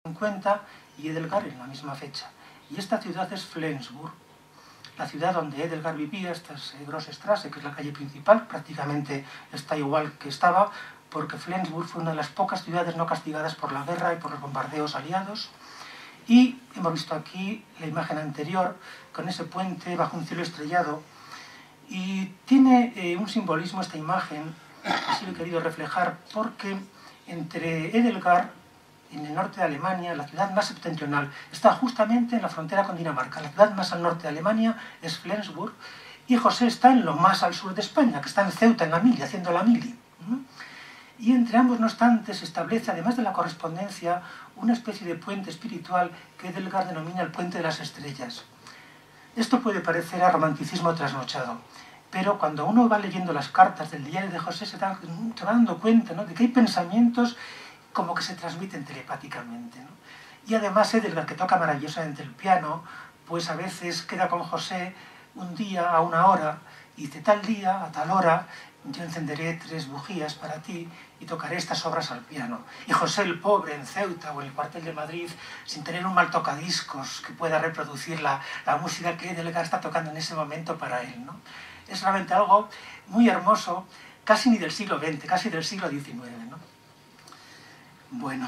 50 y Edelgard en la misma fecha. Y esta ciudad es Flensburg, la ciudad donde Edelgard vivía. Esta es Grossstrasse, que es la calle principal, prácticamente está igual que estaba, porque Flensburg fue una de las pocas ciudades no castigadas por la guerra y por los bombardeos aliados. Y hemos visto aquí la imagen anterior, con ese puente bajo un cielo estrellado, y tiene un simbolismo esta imagen, así lo he querido reflejar, porque entre Edelgard, en el norte de Alemania, la ciudad más septentrional, está justamente en la frontera con Dinamarca. La ciudad más al norte de Alemania es Flensburg, y José está en lo más al sur de España, que está en Ceuta, en la mili, haciendo la mili. Y entre ambos, no obstante, se establece, además de la correspondencia, una especie de puente espiritual que Edelgard denomina el Puente de las Estrellas. Esto puede parecer a romanticismo trasnochado, pero cuando uno va leyendo las cartas del diario de José se va dando cuenta, ¿no?, de que hay pensamientos como que se transmiten telepáticamente, ¿no? Y además Edelgard, que toca maravillosamente el piano, pues a veces queda con José un día a una hora y dice: tal día, a tal hora, yo encenderé 3 bujías para ti y tocaré estas obras al piano. Y José, el pobre, en Ceuta o en el cuartel de Madrid, sin tener un mal tocadiscos que pueda reproducir la música que Edelgard está tocando en ese momento para él, ¿no? Es realmente algo muy hermoso, casi ni del siglo XX, casi del siglo XIX, ¿no? Bueno.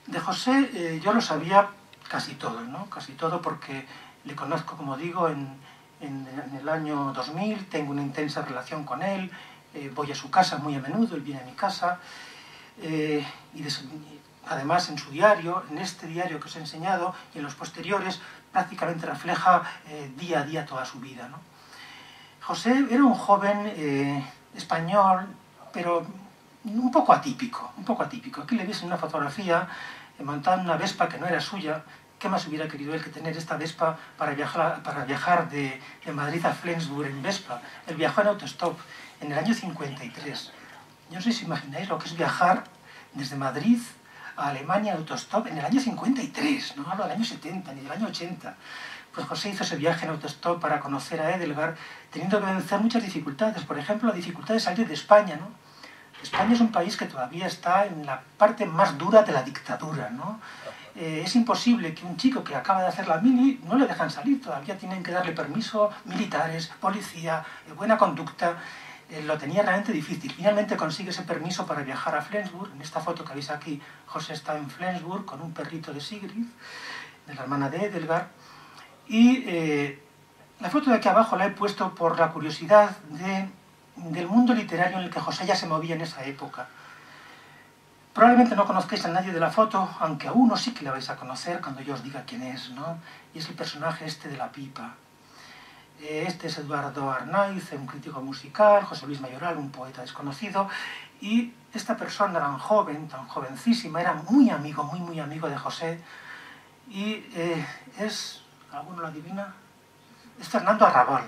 De José yo lo sabía casi todo, ¿no? Casi todo, porque le conozco, como digo, en el año 2000, tengo una intensa relación con él, voy a su casa muy a menudo, él viene a mi casa, y además en su diario, en este diario que os he enseñado y en los posteriores, prácticamente refleja día a día toda su vida, ¿no? José era un joven español, pero un poco atípico, un poco atípico. Aquí le veis en una fotografía montado en una Vespa que no era suya. ¿Qué más hubiera querido él que tener esta Vespa para viajar de Madrid a Flensburg en Vespa? Él viajó en autostop en el año 53. Yo no sé si imagináis lo que es viajar desde Madrid a Alemania en autostop en el año 53, no hablo del año 70 ni del año 80. Pues José hizo ese viaje en autostop para conocer a Edelgard, teniendo que vencer muchas dificultades. Por ejemplo, la dificultad de salir de España, ¿no? España es un país que todavía está en la parte más dura de la dictadura, ¿no? Es imposible que un chico que acaba de hacer la mili no le dejan salir, todavía tienen que darle permiso militares, policía, buena conducta. Lo tenía realmente difícil. Finalmente consigue ese permiso para viajar a Flensburg. En esta foto que veis aquí, José está en Flensburg con un perrito de Sigrid, de la hermana de Edelgard. Y la foto de aquí abajo la he puesto por la curiosidad del mundo literario en el que José ya se movía en esa época. Probablemente no conozcáis a nadie de la foto, aunque a uno sí que le vais a conocer cuando yo os diga quién es, ¿no? Y es el personaje este de la pipa. Este es Eduardo Arnaiz, un crítico musical, José Luis Mayoral, un poeta desconocido, y esta persona tan joven, tan jovencísima, era muy amigo, muy amigo de José, y es, ¿alguno lo adivina? Es Fernando Arrabal.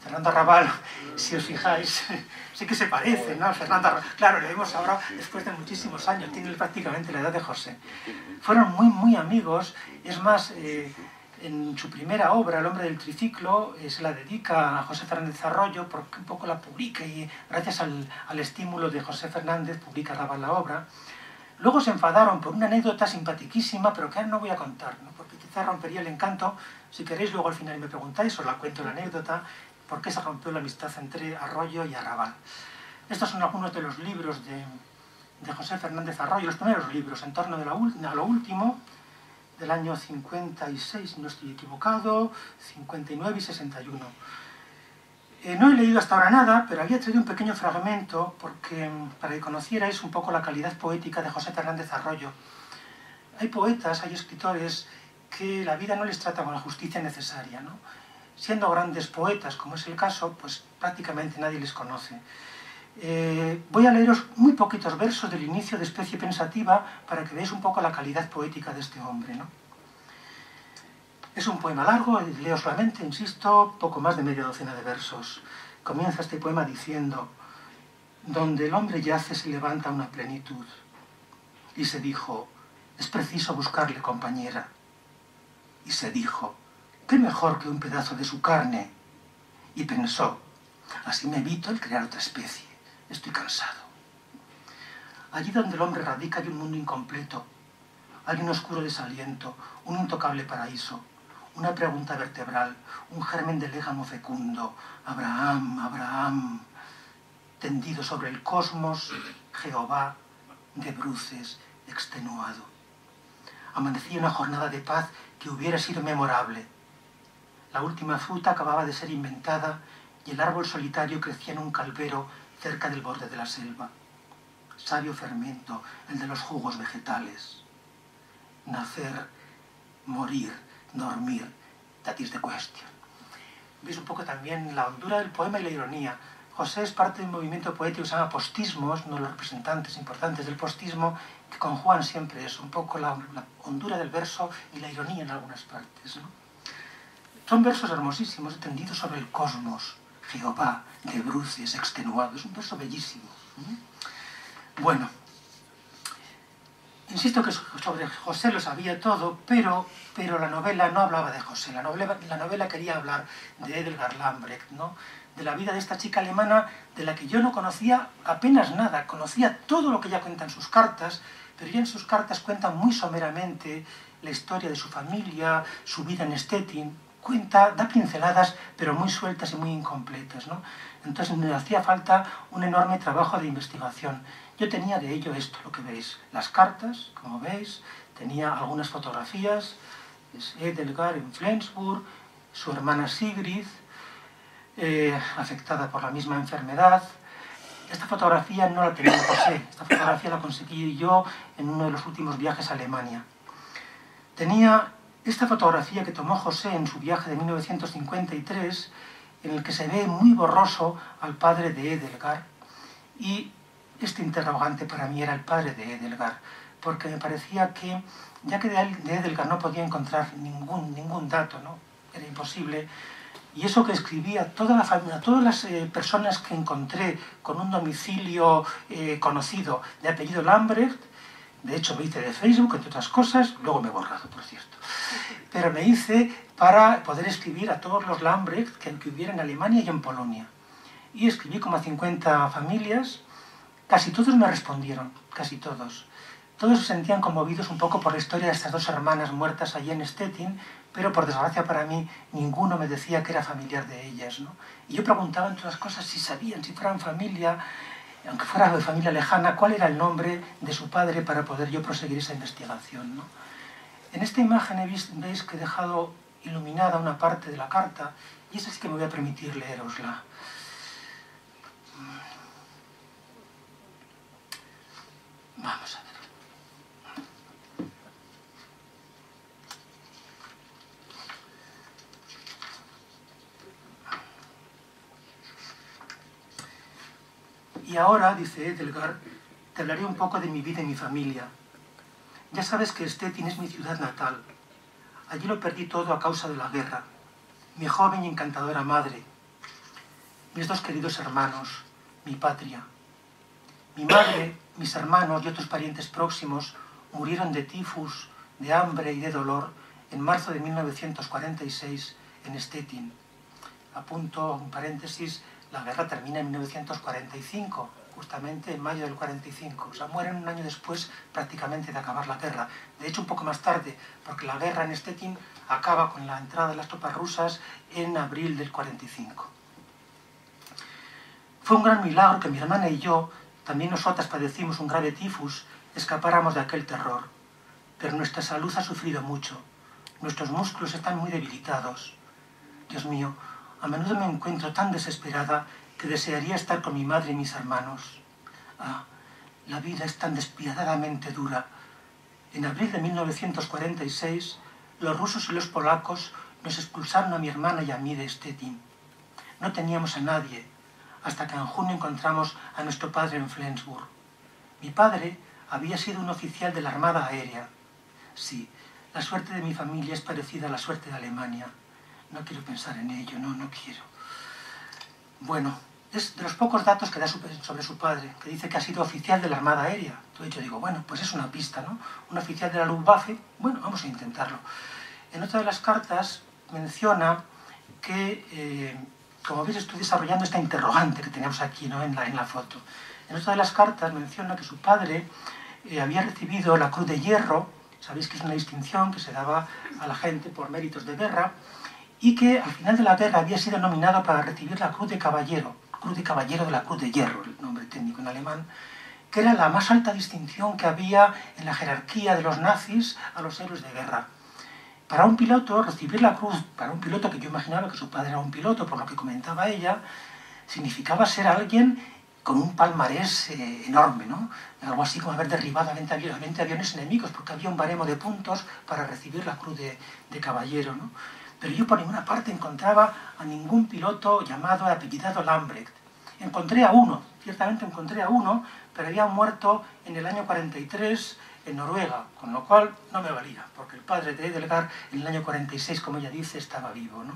Fernando Arrabal, si os fijáis, sí que se parece, ¿no? Fernando Arrabal, claro, lo vemos ahora después de muchísimos años, tiene prácticamente la edad de José. Fueron muy amigos, es más, en su primera obra, El hombre del triciclo, se la dedica a José Fernández Arroyo porque un poco la publica y gracias al estímulo de José Fernández publica Arrabal la obra. Luego se enfadaron por una anécdota simpaticísima, pero que ahora no voy a contar, ¿no? Porque quizá rompería el encanto. Si queréis, luego al final me preguntáis, os la cuento la anécdota, por qué se rompió la amistad entre Arroyo y Arrabal. Estos son algunos de los libros de José Fernández Arroyo, los primeros libros, en torno a lo último, del año 56, si no estoy equivocado, 59 y 61. No he leído hasta ahora nada, pero había traído un pequeño fragmento para que conocierais un poco la calidad poética de José Fernández Arroyo. Hay poetas, hay escritores que la vida no les trata con la justicia necesaria, ¿no? Siendo grandes poetas, como es el caso, pues prácticamente nadie les conoce. Voy a leeros muy poquitos versos del inicio de Especie Pensativa para que veáis un poco la calidad poética de este hombre, ¿no? Es un poema largo, leo solamente, insisto, poco más de media docena de versos. Comienza este poema diciendo: donde el hombre yace se levanta una plenitud. Y se dijo: es preciso buscarle compañera. Y se dijo: ¿qué mejor que un pedazo de su carne? Y pensó: así me evito el crear otra especie. Estoy cansado. Allí donde el hombre radica hay un mundo incompleto, hay un oscuro desaliento, un intocable paraíso, una pregunta vertebral, un germen de légamo fecundo, Abraham, Abraham, tendido sobre el cosmos, Jehová, de bruces, extenuado. Amanecía una jornada de paz que hubiera sido memorable. La última fruta acababa de ser inventada y el árbol solitario crecía en un calvero cerca del borde de la selva. Sabio fermento, el de los jugos vegetales. Nacer, morir, dormir, that is the question. Veis un poco también la hondura del poema y la ironía. José es parte de un movimiento poético que se llama postismos, uno de los representantes importantes del postismo, que conjugan siempre eso, un poco la hondura del verso y la ironía en algunas partes, ¿no? Son versos hermosísimos, tendidos sobre el cosmos, Jehová, de bruces, extenuado. Es un verso bellísimo. Bueno, insisto que sobre José lo sabía todo, pero la novela no hablaba de José. La novela quería hablar de Edelgard Lambrecht, ¿no? De la vida de esta chica alemana de la que yo no conocía apenas nada. Conocía todo lo que ella cuenta en sus cartas, pero ella en sus cartas cuenta muy someramente la historia de su familia, su vida en Stettin. Cuenta, da pinceladas, pero muy sueltas y muy incompletas, ¿no? Entonces me hacía falta un enorme trabajo de investigación. Yo tenía de ello esto, lo que veis, las cartas, como veis, tenía algunas fotografías, es Edelgard en Flensburg, su hermana Sigrid, afectada por la misma enfermedad. Esta fotografía no la tenía José, esta fotografía la conseguí yo en uno de los últimos viajes a Alemania. Tenía esta fotografía que tomó José en su viaje de 1953, en el que se ve muy borroso al padre de Edelgard, y este interrogante para mí era el padre de Edelgard, porque me parecía que, ya que de Edelgard no podía encontrar ningún dato, ¿no? Era imposible, y eso que escribía a toda la familia, a todas las personas que encontré con un domicilio conocido de apellido Lambrecht. De hecho me hice de Facebook, entre otras cosas, luego me he borrado, por cierto, pero me hice para poder escribir a todos los Lambrecht que hubiera en Alemania y en Polonia. Y escribí como a 50 familias, casi todos me respondieron, casi todos. Todos se sentían conmovidos un poco por la historia de estas dos hermanas muertas allí en Stettin, pero por desgracia para mí ninguno me decía que era familiar de ellas, ¿no? Y yo preguntaba entre otras cosas si sabían, si fueran familia, aunque fuera de familia lejana, cuál era el nombre de su padre para poder yo proseguir esa investigación, ¿no? En esta imagen veis que he dejado iluminada una parte de la carta, y esa sí que me voy a permitir leerosla. Vamos a ver. Y ahora, dice Edelgard, te hablaré un poco de mi vida y mi familia. Ya sabes que Stettin es mi ciudad natal. Allí lo perdí todo a causa de la guerra. Mi joven y encantadora madre, mis dos queridos hermanos, mi patria. Mi madre, mis hermanos y otros parientes próximos murieron de tifus, de hambre y de dolor en marzo de 1946 en Stettin. Apunto, un paréntesis, la guerra termina en 1945, justamente en mayo del 45. O sea, mueren un año después prácticamente de acabar la guerra. De hecho, un poco más tarde, porque la guerra en Stettin acaba con la entrada de las tropas rusas en abril del 45. Fue un gran milagro que mi hermana y yo, también nosotras padecimos un grave tifus, escapáramos de aquel terror. Pero nuestra salud ha sufrido mucho. Nuestros músculos están muy debilitados. Dios mío, a menudo me encuentro tan desesperada que desearía estar con mi madre y mis hermanos. Ah, la vida es tan despiadadamente dura. En abril de 1946, los rusos y los polacos nos expulsaron a mi hermana y a mí de Stettin. No teníamos a nadie, hasta que en junio encontramos a nuestro padre en Flensburg. Mi padre había sido un oficial de la Armada Aérea. Sí, la suerte de mi familia es parecida a la suerte de Alemania. No quiero pensar en ello, no quiero. Bueno, es de los pocos datos que da sobre su padre, que dice que ha sido oficial de la Armada Aérea. Entonces yo digo, bueno, pues es una pista, ¿no? Un oficial de la Luftwaffe, bueno, vamos a intentarlo. En otra de las cartas menciona que, como veis, estoy desarrollando esta interrogante que tenemos aquí, ¿no? en la foto. En otra de las cartas menciona que su padre había recibido la Cruz de Hierro, sabéis que es una distinción que se daba a la gente por méritos de guerra, y que al final de la guerra había sido nominado para recibir la Cruz de Caballero de la Cruz de Hierro, el nombre técnico en alemán, que era la más alta distinción que había en la jerarquía de los nazis a los héroes de guerra. Para un piloto, recibir la cruz, para un piloto que yo imaginaba que su padre era un piloto, por lo que comentaba ella, significaba ser alguien con un palmarés enorme, ¿no? Algo así como haber derribado a 20 aviones enemigos, porque había un baremo de puntos para recibir la Cruz de Caballero, ¿no? Pero yo por ninguna parte encontraba a ningún piloto llamado, apellidado Lambrecht. Encontré a uno, ciertamente encontré a uno, pero había muerto en el año 43 en Noruega, con lo cual no me valía, porque el padre de Edelgard en el año 46, como ella dice, estaba vivo, ¿no?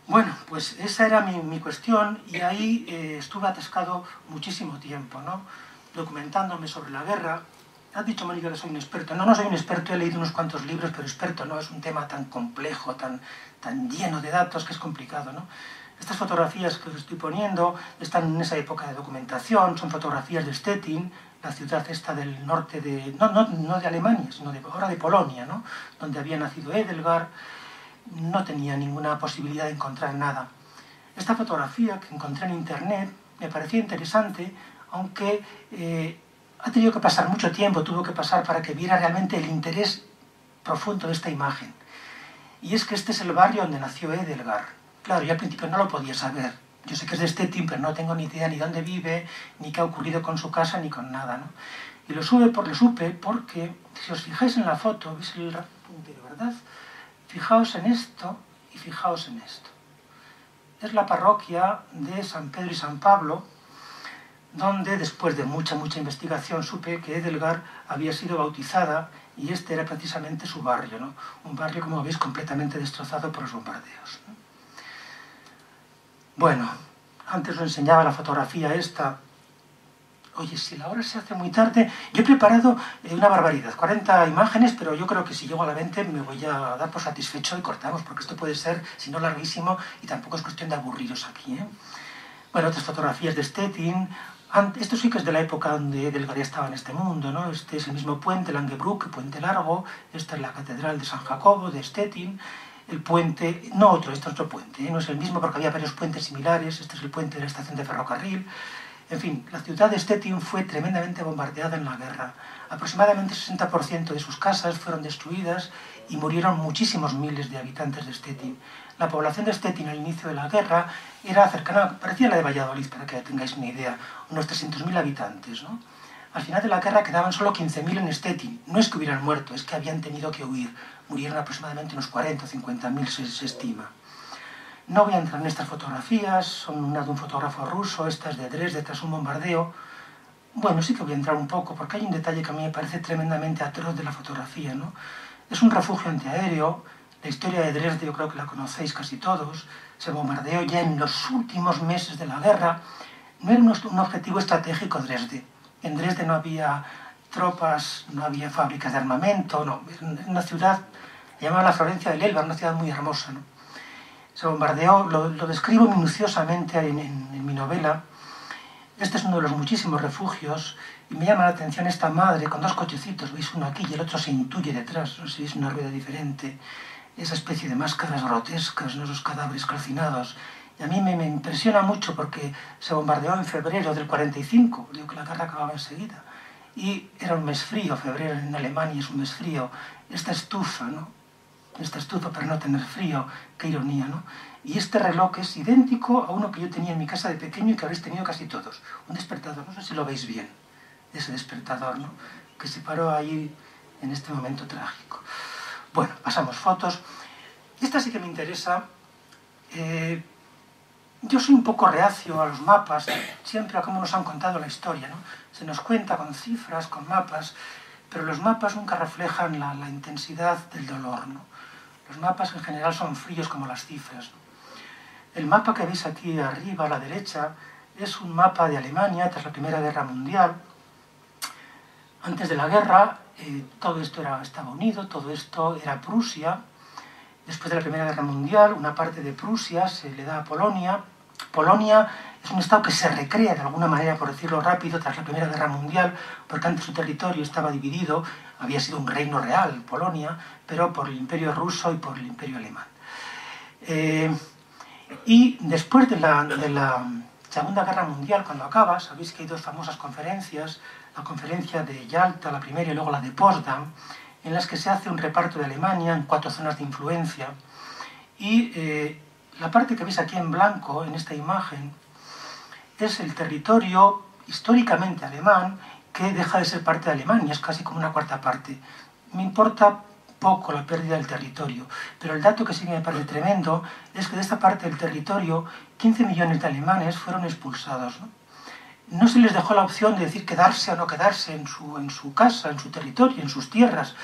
Bueno, pues esa era mi cuestión y ahí estuve atascado muchísimo tiempo, ¿no? Documentándome sobre la guerra. Has dicho, Mónica, que soy un experto. No, no soy un experto, he leído unos cuantos libros, pero experto no, es un tema tan complejo, tan lleno de datos que es complicado, ¿no? Estas fotografías que os estoy poniendo están en esa época de documentación, son fotografías de Stettin, la ciudad esta del norte de... no de Alemania, sino ahora de Polonia, ¿no? Donde había nacido Edelgard. No tenía ninguna posibilidad de encontrar nada. Esta fotografía que encontré en internet me parecía interesante, aunque ha tenido que pasar mucho tiempo, tuvo que pasar para que viera realmente el interés profundo de esta imagen. Y es que este es el barrio donde nació Edelgard. Claro, yo al principio no lo podía saber. Yo sé que es de Stettin, pero no tengo ni idea ni dónde vive, ni qué ha ocurrido con su casa, ni con nada, ¿no? Y lo supe porque, si os fijáis en la foto, veis el puntero, ¿verdad? Fijaos en esto y fijaos en esto. Es la parroquia de San Pedro y San Pablo, donde después de mucha investigación supe que Edelgard había sido bautizada y este era precisamente su barrio, ¿no? Un barrio, como veis, completamente destrozado por los bombardeos, ¿no? Bueno, antes os enseñaba la fotografía esta. Oye, si la hora se hace muy tarde, yo he preparado una barbaridad, 40 imágenes, pero yo creo que si llego a la 20 me voy a dar por satisfecho y cortamos, porque esto puede ser, si no larguísimo, y tampoco es cuestión de aburriros aquí, ¿eh? Bueno, otras fotografías de Stettin. Esto sí que es de la época donde Edelgard ya estaba en este mundo, ¿no? Este es el mismo puente, Langebruck, Puente Largo. Esta es la Catedral de San Jacobo, de Stettin. El puente, no otro, este es otro puente, ¿eh? No es el mismo porque había varios puentes similares. Este es el puente de la estación de ferrocarril. En fin, la ciudad de Stettin fue tremendamente bombardeada en la guerra. Aproximadamente el 60% de sus casas fueron destruidas y murieron muchísimos miles de habitantes de Stettin. La población de Stettin al inicio de la guerra era cercana, parecía la de Valladolid, para que tengáis una idea, unos 300.000 habitantes, ¿no? Al final de la guerra quedaban solo 15.000 en Stettin. No es que hubieran muerto, es que habían tenido que huir. Murieron aproximadamente unos 40 o 50.000, se estima. No voy a entrar en estas fotografías, son una de un fotógrafo ruso, estas de Dresde tras un bombardeo. Bueno, sí que voy a entrar un poco, porque hay un detalle que a mí me parece tremendamente atroz de la fotografía, ¿no? Es un refugio antiaéreo. La historia de Dresde yo creo que la conocéis casi todos. Se bombardeó ya en los últimos meses de la guerra. No era un objetivo estratégico Dresde. En Dresde no había tropas, no había fábricas de armamento, no. Era una ciudad, llamada la Florencia del Elba, una ciudad muy hermosa, ¿no? Se bombardeó, lo describo minuciosamente en mi novela. Este es uno de los muchísimos refugios y me llama la atención esta madre con dos cochecitos, veis uno aquí y el otro se intuye detrás, no sé si es una rueda diferente, esa especie de máscaras grotescas, ¿no? Esos cadáveres calcinados. Y a mí me impresiona mucho porque se bombardeó en febrero del 45, digo que la guerra acababa enseguida, y era un mes frío, febrero en Alemania es un mes frío, esta estufa, ¿no? Esta estufa para no tener frío, qué ironía, ¿no? Y este reloj es idéntico a uno que yo tenía en mi casa de pequeño y que habréis tenido casi todos. Un despertador, no sé si lo veis bien, ese despertador, ¿no? Que se paró ahí en este momento trágico. Bueno, pasamos fotos. Esta sí que me interesa. Yo soy un poco reacio a los mapas, siempre a cómo nos han contado la historia, ¿no? Se nos cuenta con cifras, con mapas, pero los mapas nunca reflejan la intensidad del dolor, ¿no? Los mapas en general son fríos como las cifras, ¿no? El mapa que veis aquí arriba a la derecha es un mapa de Alemania tras la Primera Guerra Mundial. Antes de la guerra todo esto estaba unido, todo esto era Prusia. Después de la Primera Guerra Mundial una parte de Prusia se le da a Polonia Polonia es un estado que se recrea de alguna manera, por decirlo rápido, tras la Primera Guerra Mundial, porque antes su territorio estaba dividido, había sido un reino real, Polonia, pero por el Imperio ruso y por el Imperio alemán. Y después de la Segunda Guerra Mundial, cuando acaba, sabéis que hay dos famosas conferencias, la conferencia de Yalta, la primera, y luego la de Potsdam, en las que se hace un reparto de Alemania en 4 zonas de influencia. Y la parte que veis aquí en blanco, en esta imagen, es el territorio históricamente alemán que deja de ser parte de Alemania, es casi como una cuarta parte. Me importa poco la pérdida del territorio, pero el dato que sí me parece tremendo es que de esta parte del territorio 15 millones de alemanes fueron expulsados. No se les dejó la opción de decir quedarse o no quedarse en su casa, en su territorio, en sus tierras.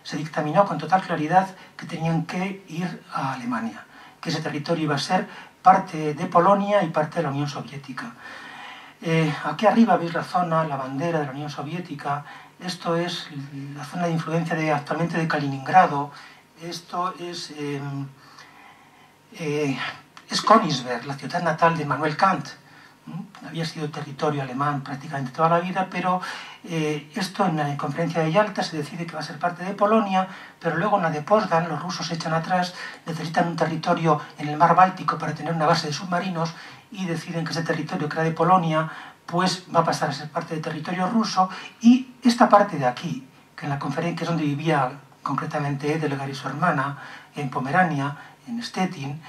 Se dictaminó con total claridad que tenían que ir a Alemania, que ese territorio iba a ser parte de Polonia y parte de la Unión Soviética. Aquí arriba veis la zona, la bandera de la Unión Soviética. Esto es la zona de influencia actualmente de Kaliningrado. Esto es Königsberg, la ciudad natal de Immanuel Kant. Había sido territorio alemán prácticamente toda la vida, pero esto en la conferencia de Yalta se decide que va a ser parte de Polonia, pero luego en la de Potsdam los rusos se echan atrás, necesitan un territorio en el mar Báltico para tener una base de submarinos y deciden que ese territorio que era de Polonia pues va a pasar a ser parte del territorio ruso, y esta parte de aquí, que en la conferencia, que es donde vivía concretamente Edelgard y su hermana, en Pomerania, en Stettin,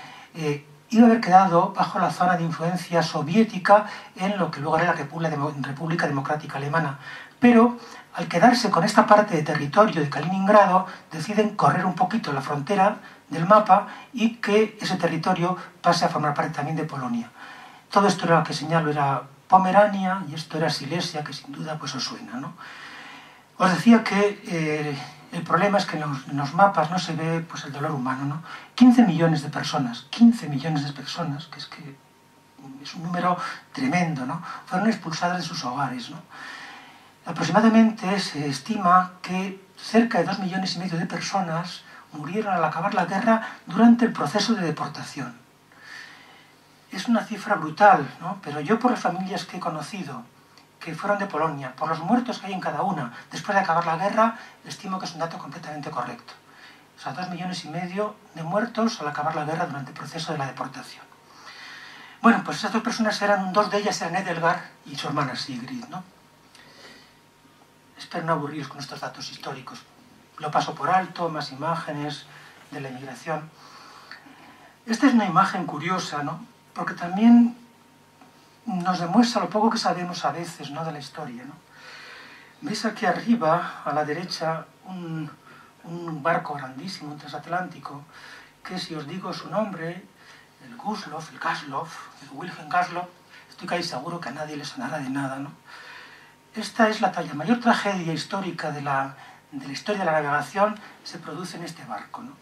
iba a haber quedado bajo la zona de influencia soviética en lo que luego era la República Democrática Alemana. Pero al quedarse con esta parte de territorio de Kaliningrado, deciden correr un poquito la frontera del mapa y que ese territorio pase a formar parte también de Polonia. Todo esto era lo que señalo, era Pomerania, y esto era Silesia, que sin duda pues os suena, ¿no? Os decía que el problema es que en los mapas no se ve pues, el dolor humano, ¿no? 15 millones de personas, que es un número tremendo, ¿no? Fueron expulsadas de sus hogares, ¿no? Aproximadamente se estima que cerca de 2,5 millones de personas murieron al acabar la guerra durante el proceso de deportación. Es una cifra brutal, ¿no? Pero yo, por las familias que he conocido, que fueron de Polonia, por los muertos que hay en cada una, después de acabar la guerra, estimo que es un dato completamente correcto. O sea, 2,5 millones de muertos al acabar la guerra durante el proceso de la deportación. Bueno, pues esas dos personas dos de ellas eran Edelgard y su hermana Sigrid, ¿no? Espero no aburriros con estos datos históricos. Lo paso por alto, más imágenes de la emigración. Esta es una imagen curiosa, ¿no? Porque también nos demuestra lo poco que sabemos a veces, ¿no?, de la historia, ¿no? Veis aquí arriba, a la derecha, un barco grandísimo, un transatlántico, que si os digo su nombre, el Gaslov, el Wilhelm Gaslov, estoy casi seguro que a nadie le sonará de nada, ¿no? Esta es la mayor tragedia histórica de la historia de la navegación, se produce en este barco, ¿no?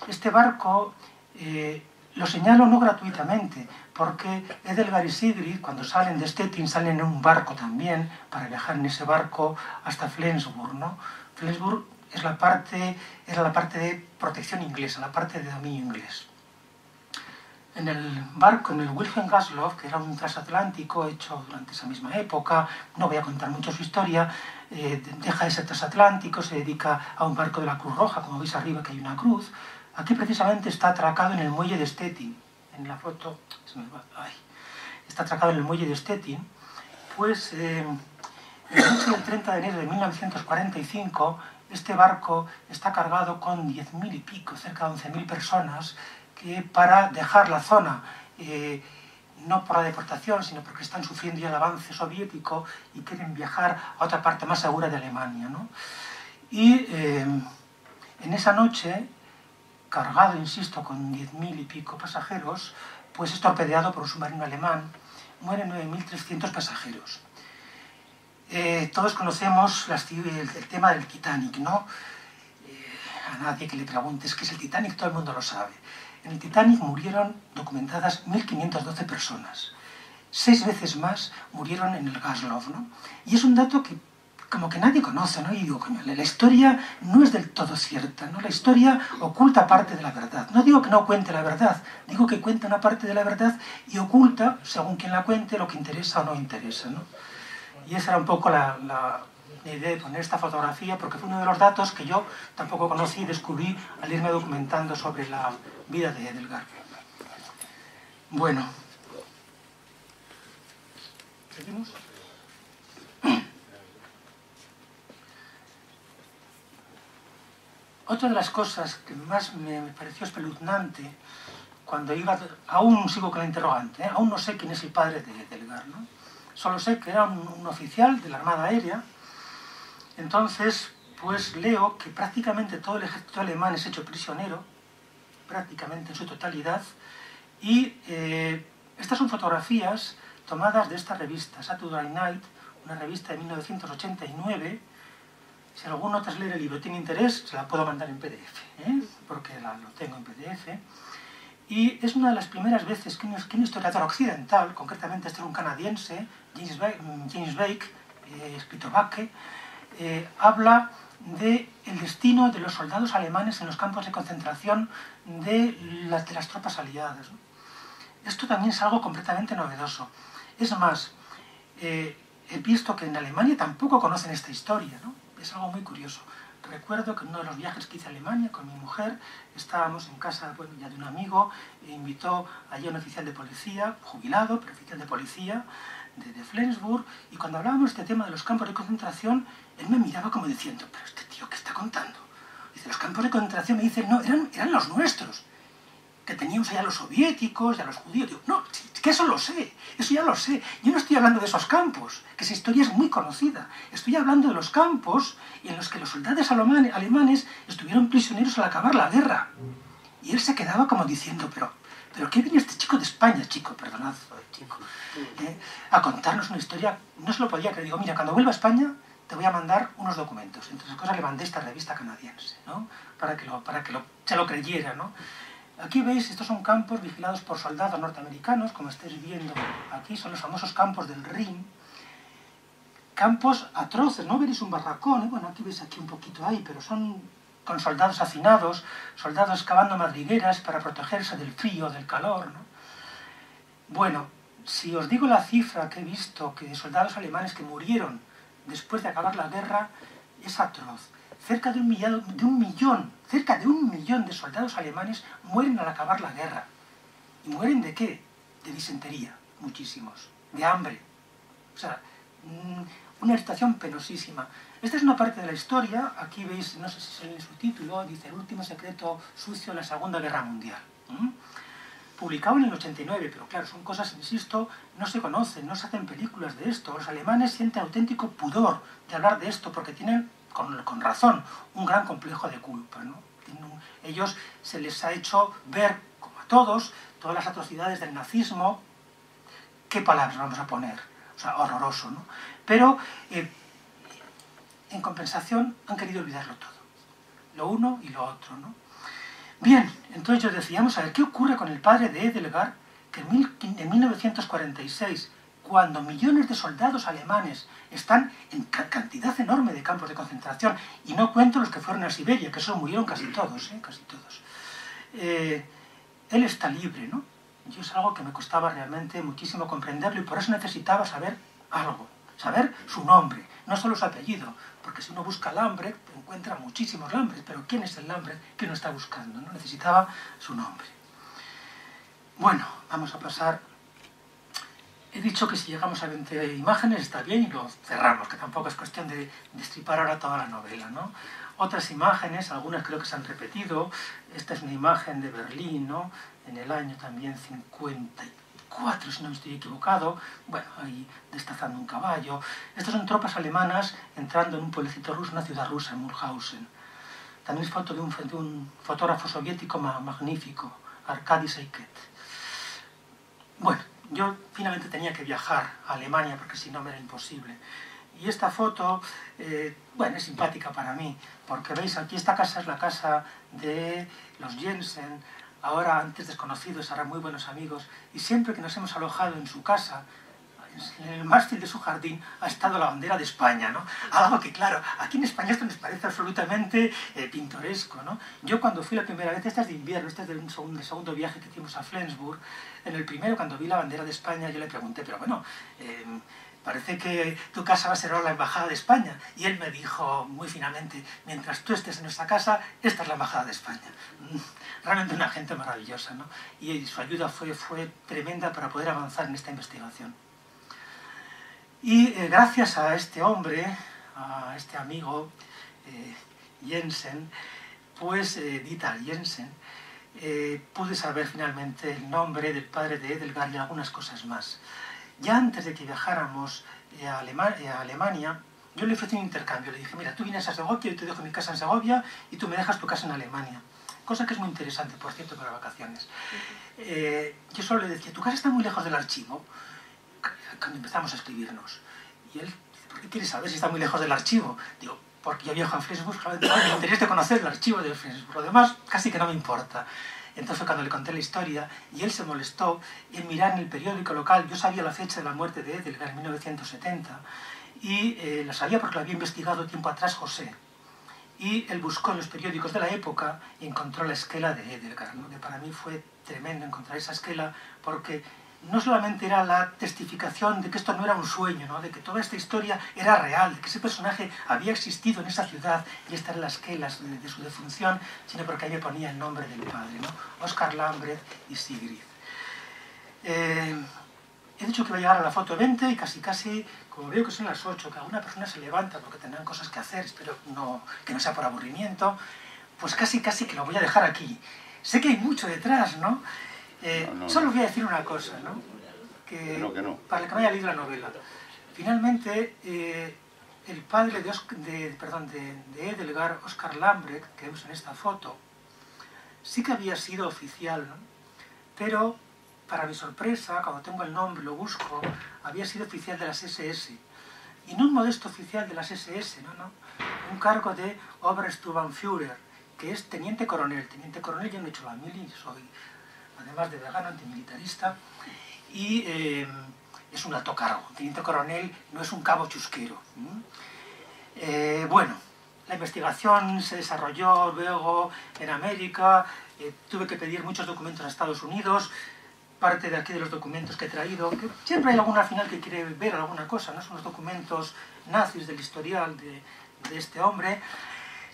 Este barco lo señalo no gratuitamente, porque Edelgard y Sigrid, cuando salen de Stettin, salen en un barco también, para viajar en ese barco hasta Flensburg, ¿no? Flensburg era la parte de protección inglesa, la parte de dominio inglés. En el barco, en el Wilhelm Gaslov, que era un transatlántico hecho durante esa misma época, no voy a contar mucho su historia, deja de ser transatlántico, se dedica a un barco de la Cruz Roja, como veis arriba que hay una cruz. Aquí precisamente está atracado en el muelle de Stettin. En la foto, está atracado en el muelle de Stettin. Pues el noche del 30 de enero de 1945, este barco está cargado con 10.000 y pico, cerca de 11.000 personas, que para dejar la zona, no por la deportación, sino porque están sufriendo ya el avance soviético y quieren viajar a otra parte más segura de Alemania, ¿no? Y en esa noche, cargado, insisto, con 10.000 y pico pasajeros, pues es torpedeado por un submarino alemán, mueren 9.300 pasajeros. Todos conocemos el tema del Titanic, ¿no? A nadie que le preguntes qué es el Titanic, todo el mundo lo sabe. En el Titanic murieron documentadas 1.512 personas. 6 veces más murieron en el Gaslov, ¿no? Y es un dato que como que nadie conoce, ¿no? Y digo, coño, la historia no es del todo cierta, ¿no? La historia oculta parte de la verdad. No digo que no cuente la verdad, digo que cuenta una parte de la verdad y oculta, según quien la cuente, lo que interesa o no interesa, ¿no? Y esa era un poco la idea de poner esta fotografía, porque fue uno de los datos que yo tampoco conocí y descubrí al irme documentando sobre la vida de Edelgard. Bueno. ¿Seguimos? Otra de las cosas que más me pareció espeluznante cuando iba... Aún sigo con la interrogante, ¿eh? Aún no sé quién es el padre de Edelgard, ¿no? Solo sé que era un oficial de la Armada Aérea. Entonces, pues leo que prácticamente todo el ejército alemán es hecho prisionero, prácticamente en su totalidad, y estas son fotografías tomadas de esta revista, Saturday Night, una revista de 1989. Si alguno tras leer el libro tiene interés, se la puedo mandar en PDF, porque lo tengo en PDF. Y es una de las primeras veces que un historiador occidental, concretamente este es un canadiense, James Bake, escritor Bake, habla del destino de los soldados alemanes en los campos de concentración de las tropas aliadas, ¿no? Esto también es algo completamente novedoso. Es más, he visto que en Alemania tampoco conocen esta historia, ¿no? Es algo muy curioso. Recuerdo que en uno de los viajes que hice a Alemania con mi mujer, estábamos en casa, bueno, ya de un amigo, e invitó allí a un oficial de policía, jubilado, pero oficial de policía, de Flensburg, y cuando hablábamos de este tema de los campos de concentración, él me miraba como diciendo, pero este tío, ¿qué está contando? Dice, los campos de concentración, me dice, no, eran los nuestros, que teníamos allá a los soviéticos y a los judíos. Digo, no, que eso lo sé, eso ya lo sé. Yo no estoy hablando de esos campos, que esa historia es muy conocida. Estoy hablando de los campos en los que los soldados alemanes estuvieron prisioneros al acabar la guerra. Y él se quedaba como diciendo, pero ¿qué viene este chico de España, chico, perdonad, chico, a contarnos una historia? No se lo podía creer. Digo, mira, cuando vuelva a España te voy a mandar unos documentos. Entre otras cosas le mandé esta revista canadiense, ¿no? Para que se lo creyera, ¿no? Aquí veis, estos son campos vigilados por soldados norteamericanos, como estáis viendo aquí, son los famosos campos del Rin. Campos atroces, ¿no? Veréis un barracón, bueno, aquí veis aquí un poquito ahí, pero son con soldados hacinados, soldados cavando madrigueras para protegerse del frío, del calor, ¿no? Bueno, si os digo la cifra que he visto, que de soldados alemanes que murieron después de acabar la guerra, es atroz. Cerca de un millón de soldados alemanes mueren al acabar la guerra. ¿Y mueren de qué? De disentería, muchísimos. De hambre. O sea, una situación penosísima. Esta es una parte de la historia. Aquí veis, no sé si se lee el subtítulo, dice el último secreto sucio de la Segunda Guerra Mundial. Publicado en el 89, pero claro, son cosas, insisto, no se conocen, no se hacen películas de esto. Los alemanes sienten auténtico pudor de hablar de esto porque tienen, con razón, un gran complejo de culpa, ¿no? Ellos se les ha hecho ver, como a todas las atrocidades del nazismo. ¿Qué palabras vamos a poner? O sea, horroroso, ¿no? Pero, en compensación, han querido olvidarlo todo. Lo uno y lo otro, ¿no? Bien, entonces yo decía, vamos a ver, ¿qué ocurre con el padre de Edelgard, que en 1946, cuando millones de soldados alemanes están en cantidad enorme de campos de concentración, y no cuento los que fueron a Siberia, que eso murieron casi todos, casi todos, él está libre, ¿no? Yo es algo que me costaba realmente muchísimo comprenderlo, y por eso necesitaba saber algo, saber su nombre, no solo su apellido, porque si uno busca Lambrecht, encuentra muchísimos Lambrecht, pero ¿quién es el Lambrecht que uno está buscando? ¿No? Necesitaba su nombre. Bueno, vamos a pasar. He dicho que si llegamos a 20 imágenes está bien y lo cerramos, que tampoco es cuestión de destripar ahora toda la novela, ¿no? Otras imágenes, algunas creo que se han repetido. Esta es una imagen de Berlín, ¿no? En el año también 54, si no me estoy equivocado, bueno, ahí destazando un caballo. Estas son tropas alemanas entrando en un pueblecito ruso, una ciudad rusa, en Mulhausen. También es foto de un fotógrafo soviético magnífico, Arkady Seiket. Bueno, yo finalmente tenía que viajar a Alemania porque si no me era imposible. Y esta foto, bueno, es simpática para mí, porque veis, aquí esta casa es la casa de los Jensen, ahora antes desconocidos, ahora muy buenos amigos, y siempre que nos hemos alojado en su casa, en el mástil de su jardín ha estado la bandera de España, ¿no? Algo que, claro, aquí en España esto nos parece absolutamente pintoresco, ¿no? Yo cuando fui la primera vez, esta es de invierno, este es del segundo viaje que hicimos a Flensburg, en el primero, cuando vi la bandera de España, yo le pregunté, pero bueno, parece que tu casa va a ser ahora la Embajada de España. Y él me dijo muy finamente, mientras tú estés en nuestra casa, esta es la Embajada de España. Realmente una gente maravillosa, ¿no? Y su ayuda fue tremenda para poder avanzar en esta investigación. Y gracias a este hombre, a este amigo, Jensen, pues Dieter Jensen, pude saber finalmente el nombre del padre de Edelgard y algunas cosas más. Ya antes de que viajáramos a Alemania, yo le ofrecí un intercambio. Le dije, mira, tú vienes a Segovia, yo te dejo mi casa en Segovia y tú me dejas tu casa en Alemania. Cosa que es muy interesante, por cierto, para vacaciones. Yo solo le decía, tu casa está muy lejos del archivo, cuando empezamos a escribirnos. Y él, ¿por qué quieres saber si está muy lejos del archivo? Digo, porque yo viajo a Flensburg, me interesa conocer el archivo de Flensburg. Lo demás casi que no me importa. Entonces fue cuando le conté la historia y él se molestó en mirar en el periódico local. Yo sabía la fecha de la muerte de Edelgard en 1970 y la sabía porque lo había investigado tiempo atrás José. Y él buscó en los periódicos de la época y encontró la esquela de Edelgard, ¿no? Que para mí fue tremendo encontrar esa esquela porque no solamente era la testificación de que esto no era un sueño, ¿no? De que toda esta historia era real, de que ese personaje había existido en esa ciudad y esta era la esquela de su defunción, sino porque ahí me ponía el nombre del padre, ¿no? Oskar Lambrecht y Sigrid. He dicho que iba a llegar a la foto 20 y casi, como veo que son las 8, que alguna persona se levanta porque tendrán cosas que hacer, espero que no sea por aburrimiento, pues casi que lo voy a dejar aquí. Sé que hay mucho detrás, ¿no? Solo voy a decir una cosa, ¿no? Que no. Para el que no haya leído la novela. Finalmente, el padre de Edelgard, Oskar Lambrecht, que vemos en esta foto, sí que había sido oficial, ¿no? Pero, para mi sorpresa, cuando tengo el nombre, lo busco, había sido oficial de las SS. Y no un modesto oficial de las SS, no. Un cargo de Obersturmbannführer, que es teniente coronel. Teniente coronel, yo no he hecho la mili, soy además de vegano, antimilitarista, y es un alto cargo. Teniente coronel no es un cabo chusquero. Bueno, la investigación se desarrolló luego en América, tuve que pedir muchos documentos a Estados Unidos, parte de aquí de los documentos que he traído, que siempre hay alguna al final que quiere ver alguna cosa, ¿no? Son los documentos nazis del historial de este hombre.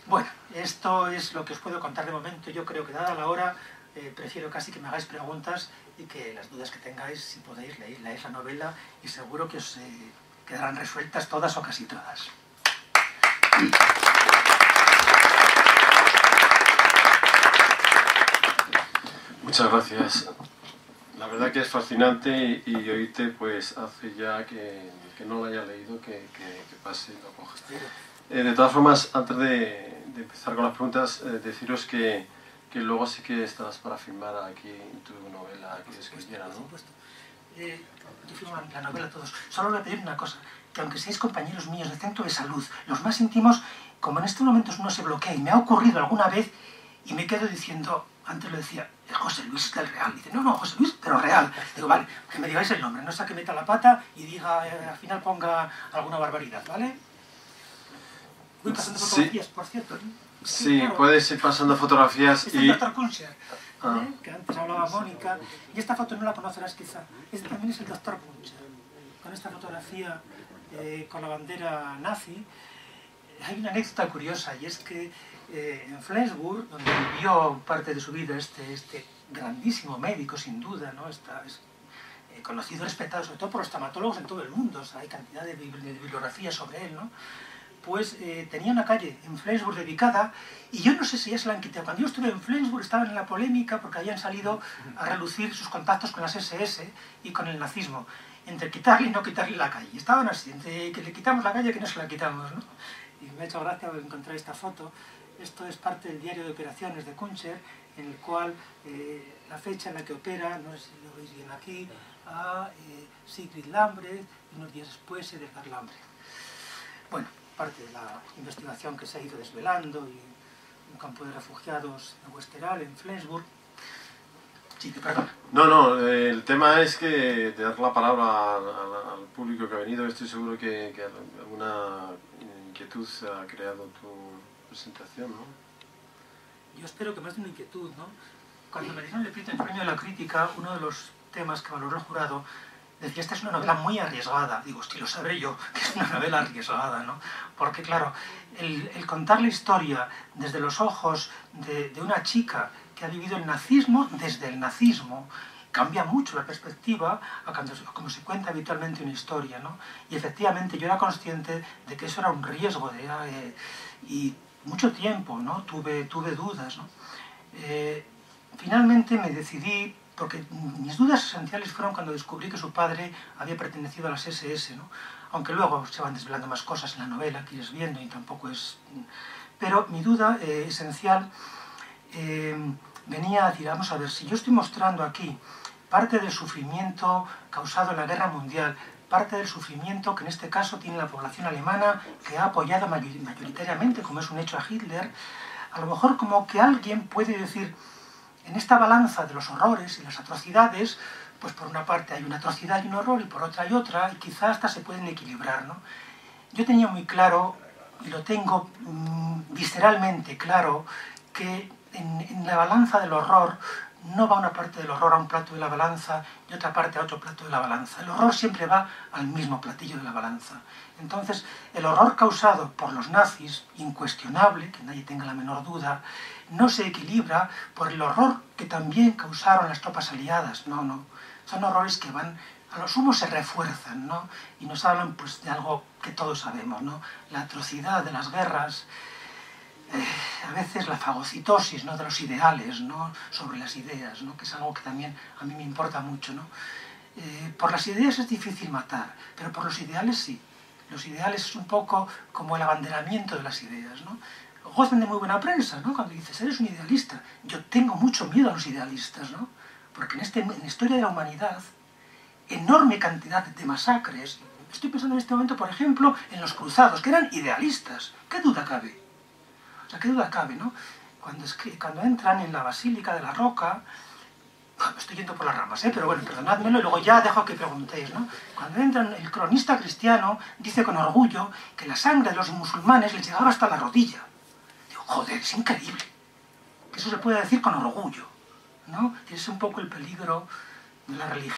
Bueno, esto es lo que os puedo contar de momento. Yo creo que dada la hora, prefiero casi que me hagáis preguntas y que las dudas que tengáis, si podéis, leéis la novela y seguro que os quedarán resueltas todas o casi todas. Muchas gracias. La verdad que es fascinante y oírte pues hace ya que no lo haya leído, que pase y lo coja. De todas formas, antes de empezar con las preguntas, deciros que luego sí que estás para firmar aquí tu novela que escribiera, ¿no? Por supuesto. Yo firmo la novela todos. Solo voy a pedir una cosa, que aunque seáis compañeros míos de centro de salud, los más íntimos, como en estos momentos uno se bloquea, y me ha ocurrido alguna vez, y me quedo diciendo, antes lo decía, José Luis del Real. Dice, no, José Luis, pero real. Digo, vale, que me digáis el nombre, no sea que meta la pata y diga, al final ponga alguna barbaridad, ¿vale? Voy pasando fotografías, sí. Por cierto. Sí, claro, puedes ir pasando fotografías este es el Dr. Kuncher, que antes hablaba Mónica, y esta foto no la conocerás quizá. Este también es el Dr. Kuncher, con esta fotografía con la bandera nazi. Hay una anécdota curiosa, y es que en Flensburg, donde vivió parte de su vida este grandísimo médico, sin duda, ¿no? Es conocido y respetado sobre todo por los traumatólogos en todo el mundo, o sea, hay cantidad de bibliografía sobre él, ¿no? Pues tenía una calle en Flensburg dedicada, y yo no sé si ya se la han quitado. Cuando yo estuve en Flensburg estaban en la polémica porque habían salido a relucir sus contactos con las SS y con el nazismo, entre quitarle y no quitarle la calle. Estaban así, entre que le quitamos la calle y que no se la quitamos, ¿no? Y me ha hecho gracia encontrar esta foto. Esto es parte del diario de operaciones de Kuncher, en el cual la fecha en la que opera, no sé si lo veis bien aquí, a Sigrid Lambrecht, y unos días después Edelgard Lambrecht. Bueno, parte de la investigación que se ha ido desvelando y un campo de refugiados en Westerhall, en Flensburg. Sí, que perdón. No, el tema es que de dar la palabra al público que ha venido, estoy seguro que alguna inquietud ha creado tu presentación, ¿no? Yo espero que más de una inquietud, ¿no? Cuando me dieron el premio de la crítica, uno de los temas que valoró el jurado decía, esta es una novela muy arriesgada. Digo, hostia, lo sabré yo, que es una novela arriesgada, ¿no? Porque, claro, el contar la historia desde los ojos de una chica que ha vivido el nazismo desde el nazismo cambia mucho la perspectiva a como se cuenta habitualmente una historia, ¿no? Y efectivamente yo era consciente de que eso era un riesgo y mucho tiempo, ¿no? Tuve dudas, ¿no? Finalmente me decidí, porque mis dudas esenciales fueron cuando descubrí que su padre había pertenecido a las SS, ¿no? Aunque luego se van desvelando más cosas en la novela que irás viendo y tampoco es... Pero mi duda esencial venía a decir, vamos a ver, si yo estoy mostrando aquí parte del sufrimiento causado en la Guerra Mundial, parte del sufrimiento que en este caso tiene la población alemana, que ha apoyado mayoritariamente, como es un hecho, a Hitler, a lo mejor como que alguien puede decir, en esta balanza de los horrores y las atrocidades, pues por una parte hay una atrocidad y un horror, y por otra hay otra, y quizás hasta se pueden equilibrar, ¿no? Yo tenía muy claro, y lo tengo visceralmente claro, que en la balanza del horror no va una parte del horror a un plato de la balanza y otra parte a otro plato de la balanza. El horror siempre va al mismo platillo de la balanza. Entonces, el horror causado por los nazis, incuestionable, que nadie tenga la menor duda, no se equilibra por el horror que también causaron las tropas aliadas. No. Son horrores que van, a lo sumo se refuerzan, ¿no? Y nos hablan pues de algo que todos sabemos, ¿no? La atrocidad de las guerras, a veces la fagocitosis, ¿no? De los ideales, ¿no? Sobre las ideas, ¿no? Que es algo que también a mí me importa mucho, ¿no? Por las ideas es difícil matar, pero por los ideales sí. Los ideales es un poco como el abanderamiento de las ideas, ¿no? Gozan de muy buena prensa, ¿no? Cuando dices, eres un idealista. Yo tengo mucho miedo a los idealistas, ¿no? Porque en la historia de la humanidad, enorme cantidad de masacres. Estoy pensando en este momento, por ejemplo, en los cruzados, que eran idealistas. ¿Qué duda cabe? O sea, ¿qué duda cabe, no? Cuando entran en la Basílica de la Roca, me estoy yendo por las ramas, pero bueno, perdonádmelo y luego ya dejo que preguntéis, ¿no? Cuando entran, el cronista cristiano dice con orgullo que la sangre de los musulmanes les llegaba hasta la rodilla. Digo, joder, es increíble. Que eso se puede decir con orgullo, ¿no? Y es un poco el peligro de la religión.